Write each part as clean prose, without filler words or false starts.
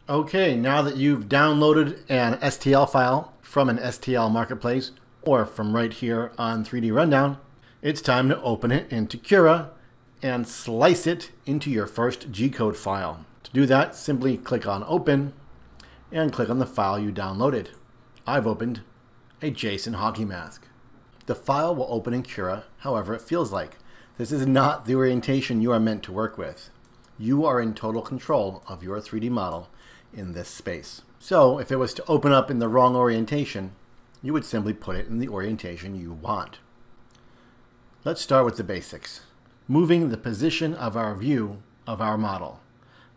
Okay, now that you've downloaded an STL file from an STL marketplace or from right here on 3D Rundown, it's time to open it into Cura and slice it into your first G-code file. To do that, simply click on Open and click on the file you downloaded. I've opened a JSON hockey mask. The file will open in Cura however it feels like. This is not the orientation you are meant to work with. You are in total control of your 3D model in this space. So if it was to open up in the wrong orientation, you would simply put it in the orientation you want. Let's start with the basics. Moving the position of our view of our model.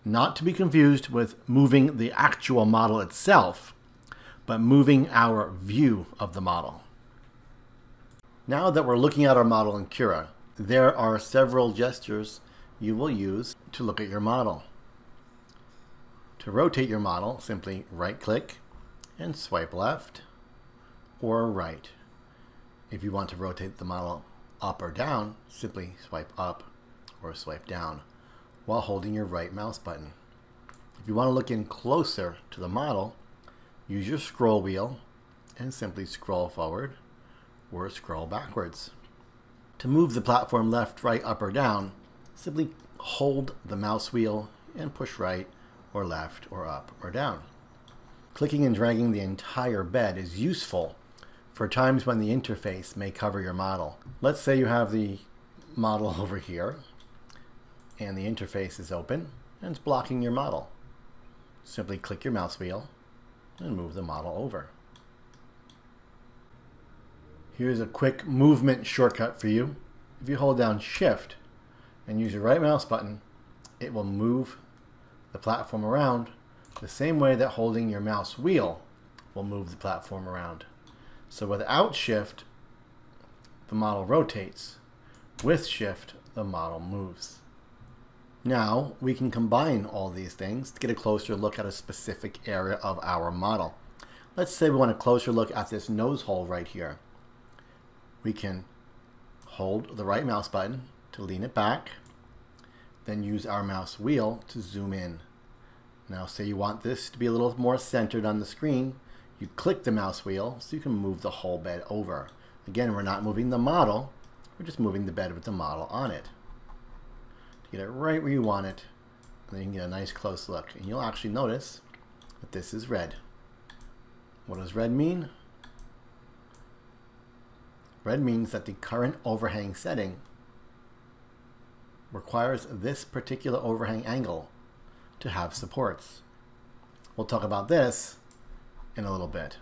Not to be confused with moving the actual model itself, but moving our view of the model. Now that we're looking at our model in Cura, there are several gestures you will use to look at your model. To rotate your model, simply right-click and swipe left or right. If you want to rotate the model up or down, simply swipe up or swipe down while holding your right mouse button. If you want to look in closer to the model, use your scroll wheel and simply scroll forward or scroll backwards. To move the platform left, right, up, or down, simply hold the mouse wheel and push right or left or up or down. Clicking and dragging the entire bed is useful for times when the interface may cover your model. Let's say you have the model over here and the interface is open and it's blocking your model. Simply click your mouse wheel and move the model over. Here's a quick movement shortcut for you. If you hold down Shift and use your right mouse button, it will move the platform around the same way that holding your mouse wheel will move the platform around. So without Shift, the model rotates. With Shift, the model moves. Now we can combine all these things to get a closer look at a specific area of our model. Let's say we want a closer look at this nose hole right here. We can hold the right mouse button to lean it back, then use our mouse wheel to zoom in. Now say you want this to be a little more centered on the screen, you click the mouse wheel so you can move the whole bed over. Again, we're not moving the model, we're just moving the bed with the model on it. To get it right where you want it, and then you can get a nice close look. And you'll actually notice that this is red. What does red mean? Red means that the current overhang setting requires this particular overhang angle to have supports. We'll talk about this in a little bit.